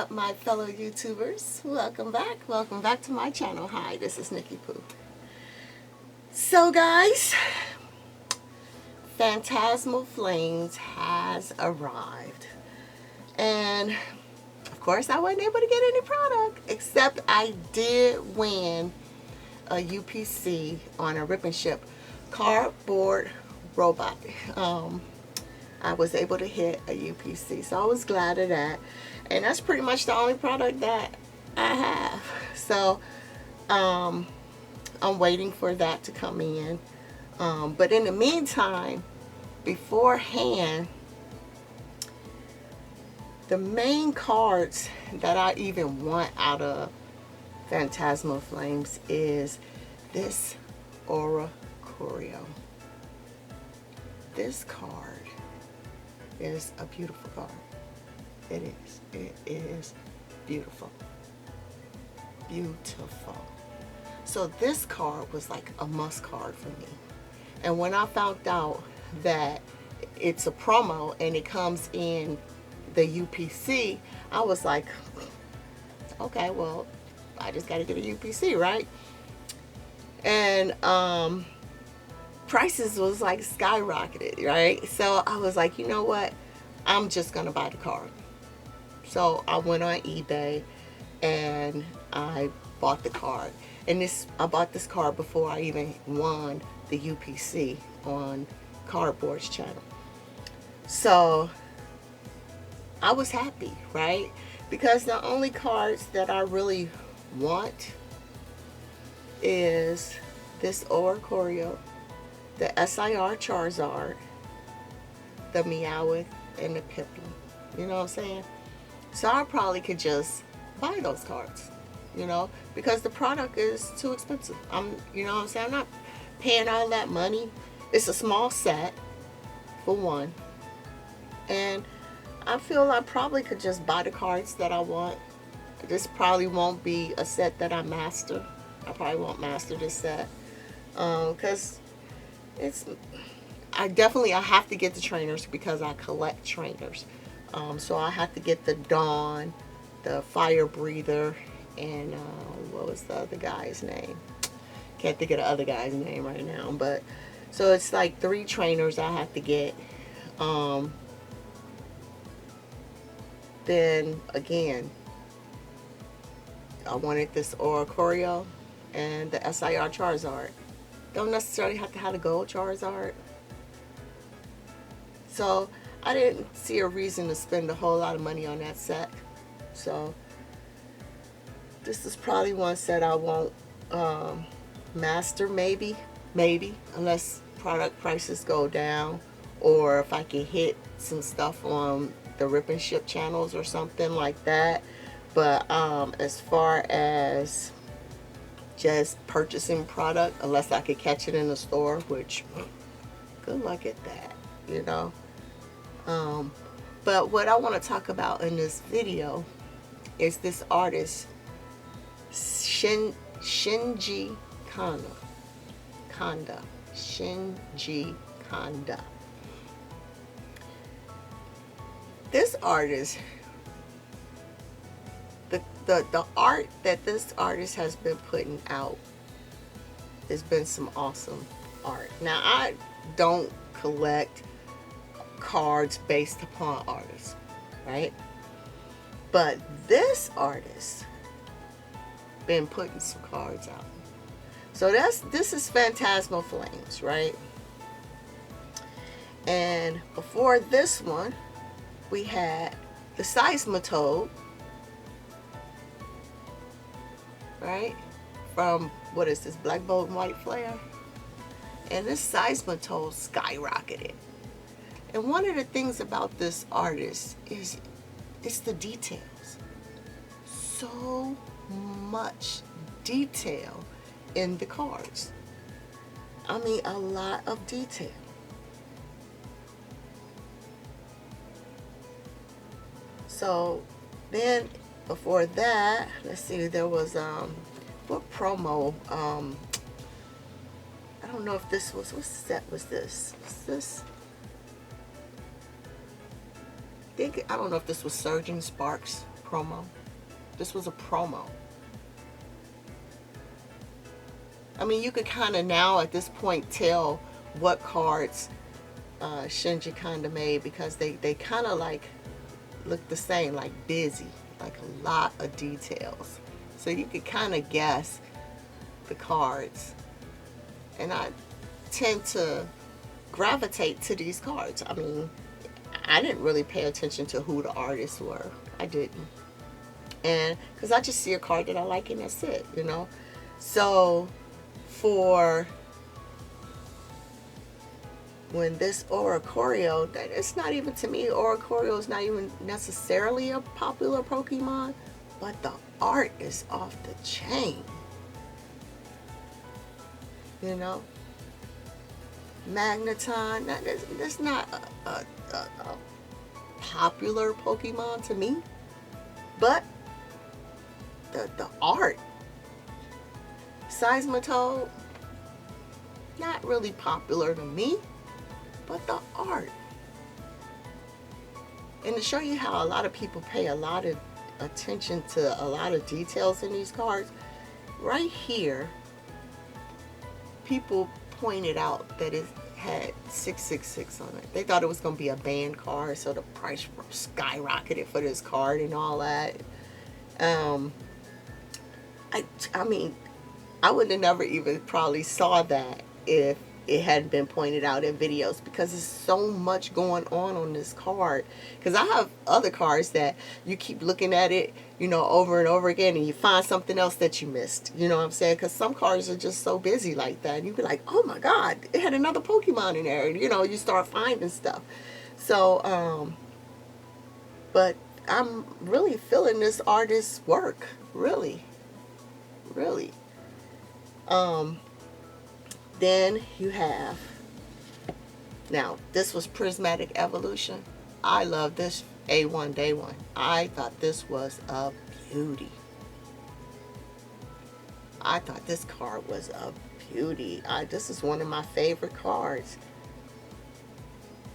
up, my fellow YouTubers? Welcome back. Welcome back to my channel. Hi, this is Nickie Poo. So guys, Phantasmal Flames has arrived. And of course I wasn't able to get any product, except I did win a UPC on a Rip and Ship cardboard robot. I was able to hit a UPC, so I was glad of that. And that's pretty much the only product that I have. So I'm waiting for that to come in. But in the meantime, beforehand, the main cards that I even want out of Phantasmal Flames is this Aura Choreo. This card is a beautiful card. It is. It is beautiful. Beautiful. So this card was like a must card for me. And when I found out that it's a promo and it comes in the UPC, I was like, okay, well, I just got to get a UPC, right? And prices was like skyrocketed, right? So I was like, you know what? I'm just going to buy the card. So I went on eBay and I bought the card. And I bought this card before I even won the UPC on Cardboard's channel. So I was happy, right? Because the only cards that I really want is this Aura Choreo, the SIR Charizard, the Meowth, and the Piplup. You know what I'm saying? So I probably could just buy those cards, you know, because the product is too expensive. You know what I'm saying? I'm not paying all that money. It's a small set, for one. And I feel I probably could just buy the cards that I want. This probably won't be a set that I master. I probably won't master this set. Because I have to get the trainers because I collect trainers. So I have to get the Dawn, the Fire Breather, and what was the other guy's name? Can't think of the other guy's name right now. But so it's like 3 trainers I have to get. Then again, I wanted this Aura Choreo and the SIR Charizard. Don't necessarily have to have the gold Charizard. So I didn't see a reason to spend a whole lot of money on that set. So this is probably one set I won't master, maybe, unless product prices go down, or if I can hit some stuff on the Rip and Ship channels or something like that. But as far as just purchasing product, unless I could catch it in the store, which good luck at that, you know. But what I want to talk about in this video is this artist, Shinji Kanda. Shinji Kanda. This artist, the art that this artist has been putting out has been some awesome art. Now, I don't collect cards based upon artists, right? But this artist been putting some cards out. So this is Phantasmal Flames, right? And before this one, we had the Seismitoad, right? From, what is this, Black Bolt and White Flare? And this Seismitoad skyrocketed. And one of the things about this artist is it's the details. So much detail in the cards. I mean, a lot of detail. So then before that, let's see, there was what promo, I don't know if this was, what set was this? Was this, I don't know if this was Surgeon Sparks promo. This was a promo. I mean, you could kind of now at this point tell what cards Shinji Kanda made, because they kind of like look the same, like busy, like a lot of details. So you could kind of guess the cards. And I tend to gravitate to these cards. I mean, I didn't really pay attention to who the artists were. I didn't. And because I just see a card that I like and that's it, you know. So for when this Oricorio, it's not even, to me, Oricorio is not even necessarily a popular Pokemon, but the art is off the chain. You know? Magneton, that's not a popular Pokemon to me, but the art. Seismitoad, not really popular to me, but the art. And to show you how a lot of people pay a lot of attention to a lot of details in these cards, right here, people pointed out that it had 666 on it. They thought it was going to be a banned card, so the price skyrocketed for this card and all that. I mean, I would have never even probably saw that if it hadn't been pointed out in videos, because there's so much going on this card. Because I have other cards that you keep looking at it, you know, over and over again, and you find something else that you missed. You know what I'm saying? Because some cards are just so busy like that. And you be like, oh my God, it had another Pokemon in there. And, you know, you start finding stuff. So, but I'm really feeling this artist's work. Really. Really. Then you have, now this was Prismatic Evolution. I love this A1 Day 1. I thought this was a beauty. I thought this card was a beauty. This is one of my favorite cards.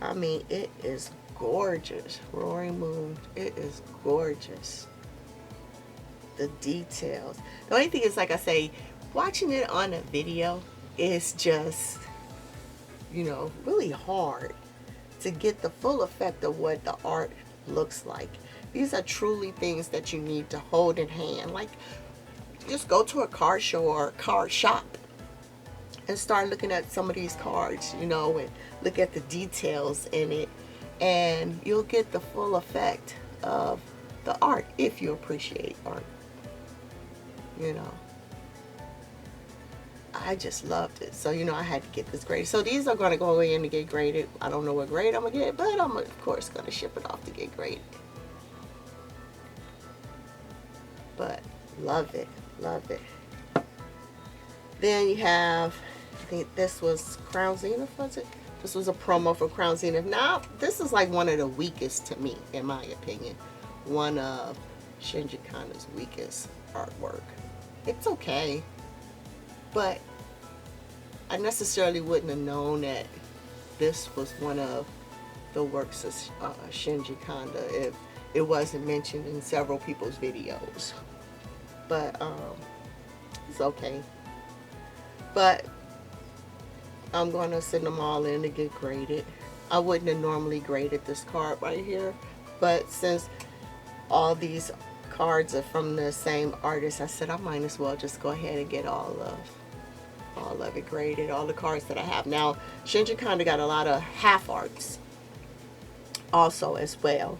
I mean, it is gorgeous. Roaring Moon, it is gorgeous. The details. The only thing is, like I say, watching it on a video is just, you know, really hard to get the full effect of what the art looks like. These are truly things that you need to hold in hand. Like, just go to a card show or a card shop and start looking at some of these cards, you know, and look at the details in it, and you'll get the full effect of the art if you appreciate art, you know. I just loved it. So, you know, I had to get this graded. So these are going to go in to get graded. I don't know what grade I'm going to get, but I'm, of course, going to ship it off to get graded. But love it. Love it. Then you have, I think this was Crown Zenith, was it? This was a promo for Crown Zenith. Now, this is like one of the weakest to me, in my opinion. One of Shinji Kanda's weakest artwork. It's okay. But I necessarily wouldn't have known that this was one of the works of Shinji Kanda if it wasn't mentioned in several people's videos. But it's okay. But I'm going to send them all in to get graded. I wouldn't have normally graded this card right here, but since all these cards are from the same artist, I said I might as well just go ahead and get all of it graded, all the cards that I have. Now, Shinji Kanda got a lot of half arts also as well,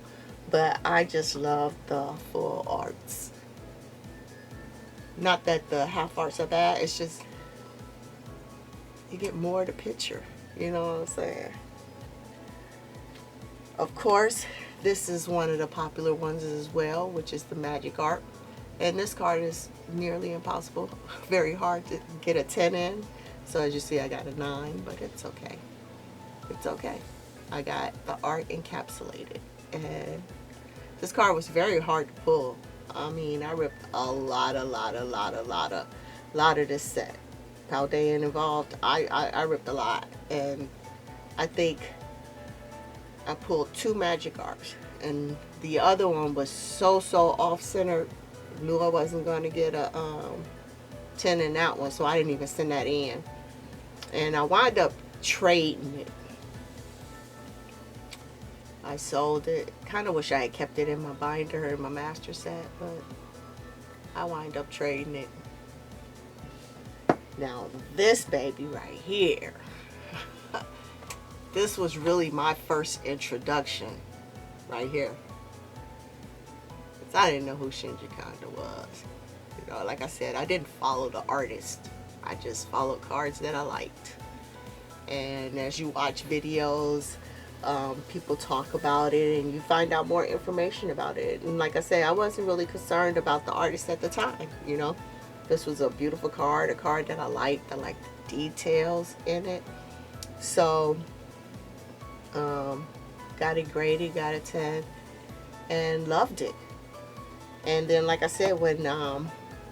but I just love the full arts. Not that the half arts are bad, it's just you get more of the picture, you know what I'm saying? Of course, this is one of the popular ones as well, which is the Magic Art. And this card is nearly impossible. Very hard to get a 10 in. So as you see, I got a 9, but it's okay. It's okay. I got the art encapsulated. And this card was very hard to pull. I mean, I ripped a lot of this set. Paldean involved. I ripped a lot. And I think I pulled 2 Magic Arts. and the other one was so off center. Knew I wasn't going to get a 10 in that one, so I didn't even send that in. And I wound up trading it. I sold it. Kind of wish I had kept it in my binder in my master set, but I wind up trading it. Now this baby right here, this was really my first introduction right here. I didn't know who Shinji Kanda was. You know, like I said, I didn't follow the artist. I just followed cards that I liked. And as you watch videos, people talk about it and you find out more information about it. And like I say, I wasn't really concerned about the artist at the time, you know. This was a beautiful card, a card that I liked. I liked the details in it. So, got it graded, got a 10, and loved it. And then, like I said, when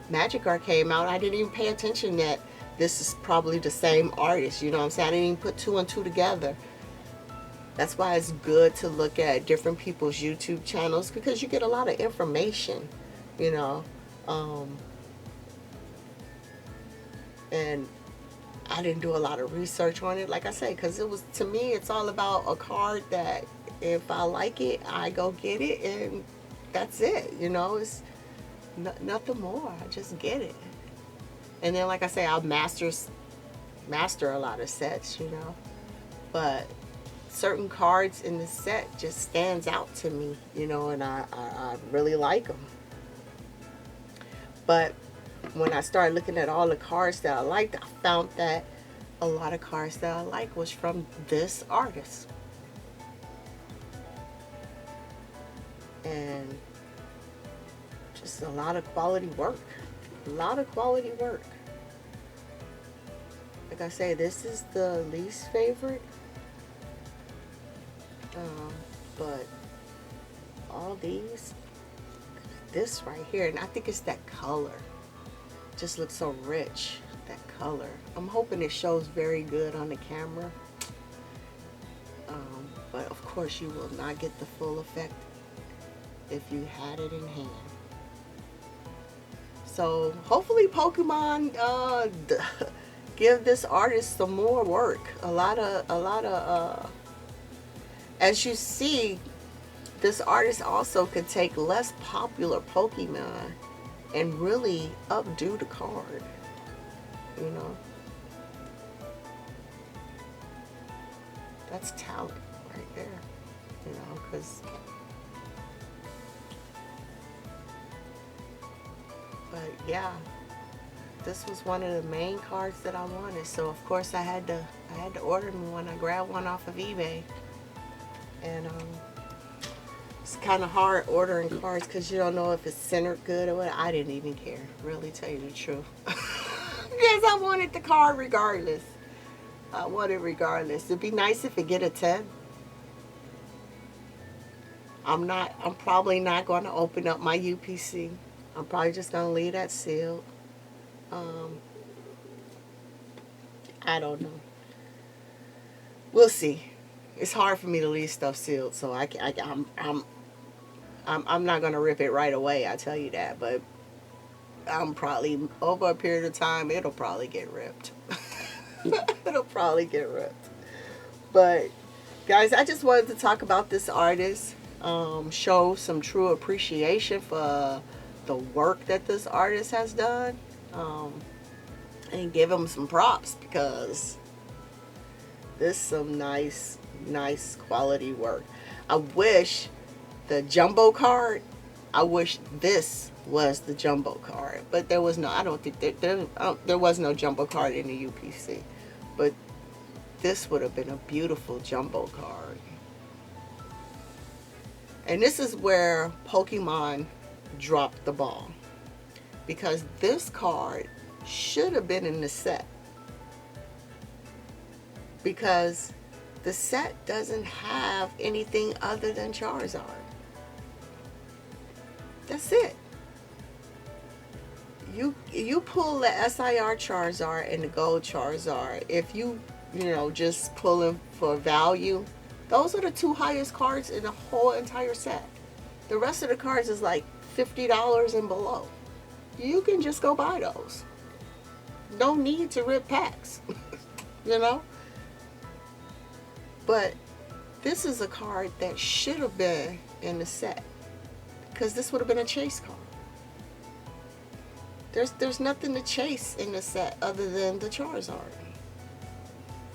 Magic Art came out, I didn't even pay attention that this is probably the same artist. You know what I'm saying? I didn't even put two and two together. That's why it's good to look at different people's YouTube channels, because you get a lot of information, you know. And I didn't do a lot of research on it, like I say, because it was, to me, it's all about a card that if I like it, I go get it, and that's it, you know. It's nothing more. I just get it. And then, like I say, I'll master a lot of sets, you know. But certain cards in the set just stands out to me, you know, and I really like them. But when I started looking at all the cards that I liked, I found that a lot of cards that I like was from this artist. And just a lot of quality work. A lot of quality work. Like I say, this is the least favorite. But all these, this right here, and I think it's that color. Just looks so rich, that color. I'm hoping it shows very good on the camera. But of course you will not get the full effect if you had it in hand. So hopefully Pokemon give this artist some more work. A lot of as you see, this artist also could take less popular Pokemon and really updo the card, you know. That's talent right there, you know, because but yeah, this was one of the main cards that I wanted. So of course I had to order me one. I grabbed one off of eBay, and it's kind of hard ordering cards because you don't know if it's centered good or what. I didn't even care, really, tell you the truth. Because I wanted the card regardless. I want it regardless. It'd be nice if it get a 10. I'm probably not going to open up my UPC. I'm probably just going to leave that sealed. I don't know. We'll see. It's hard for me to leave stuff sealed, so I'm not going to rip it right away, I tell you that, but I'm probably, over a period of time, it'll probably get ripped. It'll probably get ripped. But, guys, I just wanted to talk about this artist, show some true appreciation for the work that this artist has done, and give him some props, because this is some nice quality work. I wish the jumbo card, I wish this was the jumbo card, but there was no, I don't think there was no jumbo card in the UPC, but this would have been a beautiful jumbo card. And this is where Pokemon dropped the ball, because this card should have been in the set, because the set doesn't have anything other than Charizard. That's it. You pull the SIR Charizard and the Gold Charizard. If you know, just pulling for value, Those are the two highest cards in the whole entire set. The rest of the cards is like $50 and below. You can just go buy those. No need to rip packs, you know? But this is a card that should have been in the set, because this would have been a chase card. There's nothing to chase in the set other than the Charizard.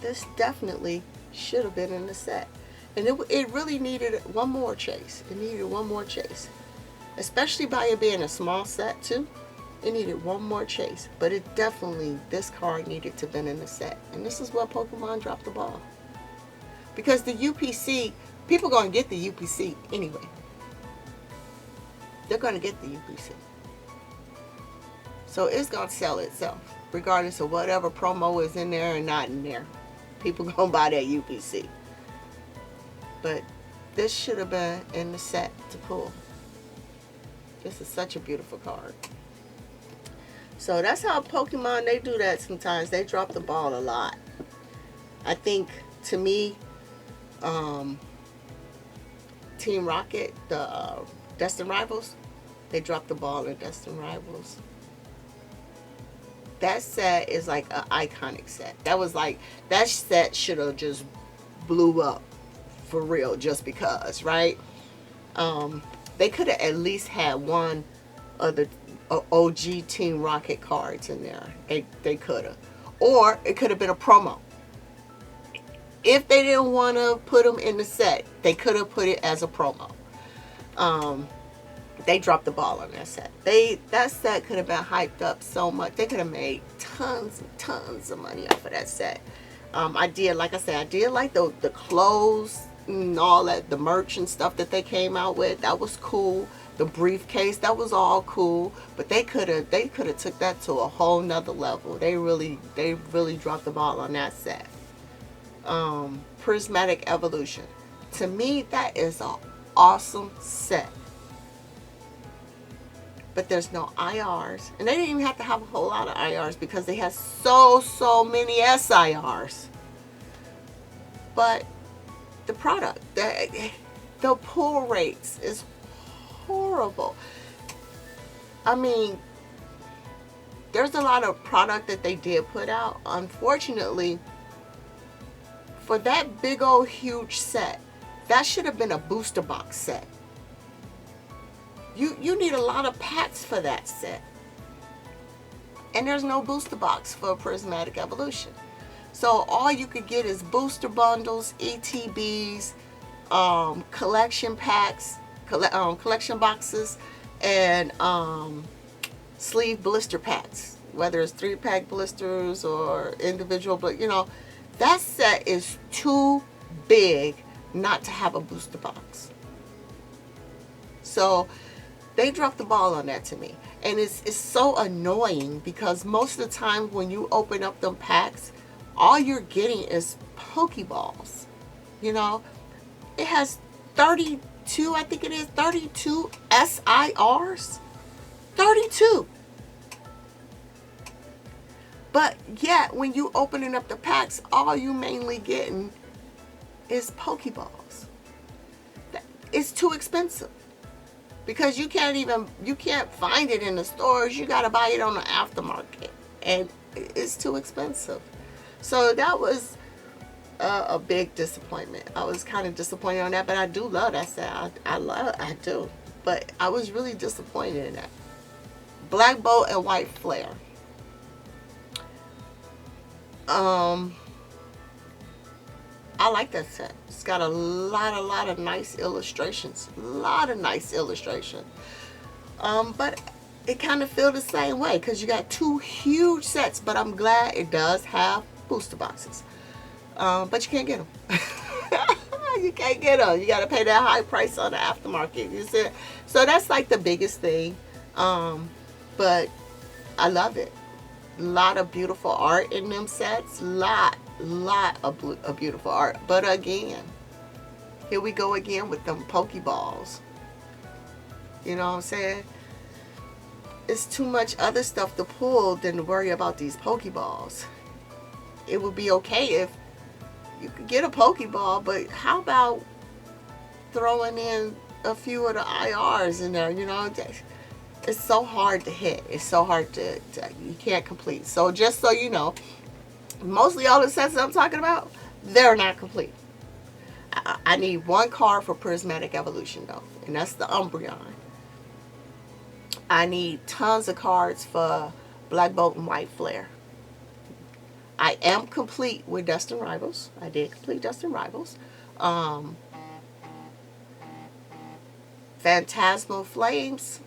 This definitely should have been in the set. And it really needed one more chase. It needed one more chase. Especially by it being a small set too. It needed one more chase. But it definitely, this card needed to have been in the set. And this is where Pokemon dropped the ball. Because the UPC, people going to get the UPC anyway. They're going to get the UPC. So it's going to sell itself. Regardless of whatever promo is in there and not in there. People going to buy that UPC. But this should have been in the set to pull. This is such a beautiful card. So that's how Pokemon, they do that sometimes. They drop the ball a lot. I think, to me, Team Rocket, the Destined Rivals, they dropped the ball in Destined Rivals. That set is like an iconic set. That set should have just blew up for real, just because, right? They could have at least had one of the OG Team Rocket cards in there. They could have. Or it could have been a promo. If they didn't want to put them in the set, they could have put it as a promo. They dropped the ball on that set. That set could have been hyped up so much. They could have made tons and tons of money off of that set. I did like the clothes and all that, the merch and stuff that they came out with. That was cool. The briefcase, that was all cool. But they could have took that to a whole nother level. They really dropped the ball on that set. Prismatic Evolution. To me, that is an awesome set. But there's no IRs. And they didn't even have to have a whole lot of IRs because they had so many SIRs. But the product, the pull rates is horrible. I mean, there's a lot of product that they did put out. Unfortunately, for that big old huge set, that should have been a booster box set. You need a lot of packs for that set. And there's no booster box for Prismatic Evolution. So all you could get is booster bundles, ETBs, collection packs, collection boxes, and sleeve blister packs. Whether it's 3-pack blisters or individual, but that set is too big not to have a booster box. So they dropped the ball on that to me. And it's so annoying because most of the time when you open up them packs, all you're getting is Pokeballs. It has 32, I think it is, 32 SIRs. 32. But yet, when you opening up the packs, all you mainly getting is Pokeballs. It's too expensive. Because you can't find it in the stores. You got to buy it on the aftermarket. And it's too expensive. So that was a big disappointment. I was kind of disappointed on that. But I do love that set. I do. But I was really disappointed in that. Black Bolt and White Flare. I like that set. It's got a lot of nice illustrations. But it kind of feel the same way because you got two huge sets. But I'm glad it does have booster boxes. But you can't get them. You can't get them. You got to pay that high price on the aftermarket. You see? So that's like the biggest thing. But I love it. A lot of beautiful art in them sets. Lot of beautiful art. But again, here we go again with them Pokeballs. You know what I'm saying? It's too much other stuff to pull than to worry about these Pokeballs. It would be okay if you could get a Pokeball, but how about throwing in a few of the IRs in there? You know, it's so hard to hit. It's so hard to you can't complete. So just so you know, mostly all the sets that I'm talking about, they're not complete. I need one card for Prismatic Evolution though, and that's the Umbreon. I need tons of cards for Black Bolt and White Flare. I am complete with Destined Rivals. I did complete Destined Rivals. Phantasmal Flames.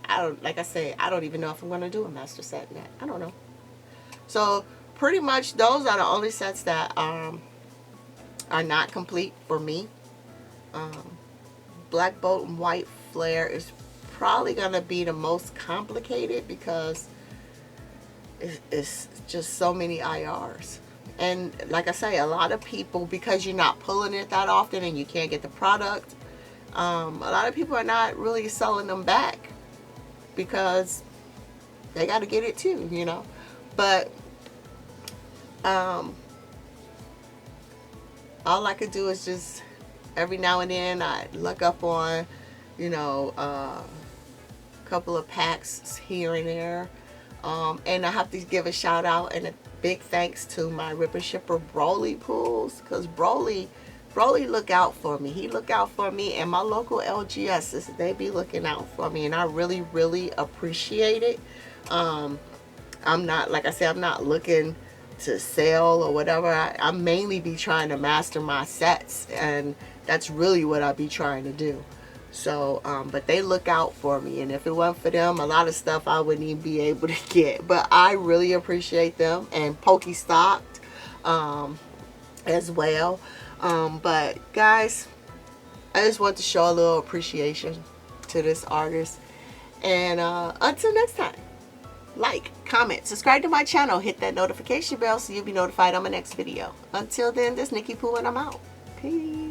Like I said, I don't even know if I'm gonna do a master set in that. I don't know. So pretty much those are the only sets that are not complete for me. Black Bolt and White Flare is probably gonna be the most complicated because it's just so many IRs. And like I say, a lot of people, because you're not pulling it that often and you can't get the product, a lot of people are not really selling them back because they got to get it too, you know. But all I could do is just every now and then I look up on, you know, a couple of packs here and there. And I have to give a shout out and a big thanks to my Ripper Shipper Broly pools, because Broly look out for me. He look out for me, and my local LGSs, they be looking out for me, and I really, really appreciate it. I'm not, like I said, I'm not looking to sell or whatever. I mainly be trying to master my sets, and that's really what I be trying to do. So, but they look out for me, and if it wasn't for them, a lot of stuff I wouldn't even be able to get. But I really appreciate them, and Pokestocked as well. But guys, I just want to show a little appreciation to this artist. And until next time, like, comment, subscribe to my channel, hit that notification bell so you'll be notified on my next video. Until then, this is Nickie Poo, and I'm out. Peace.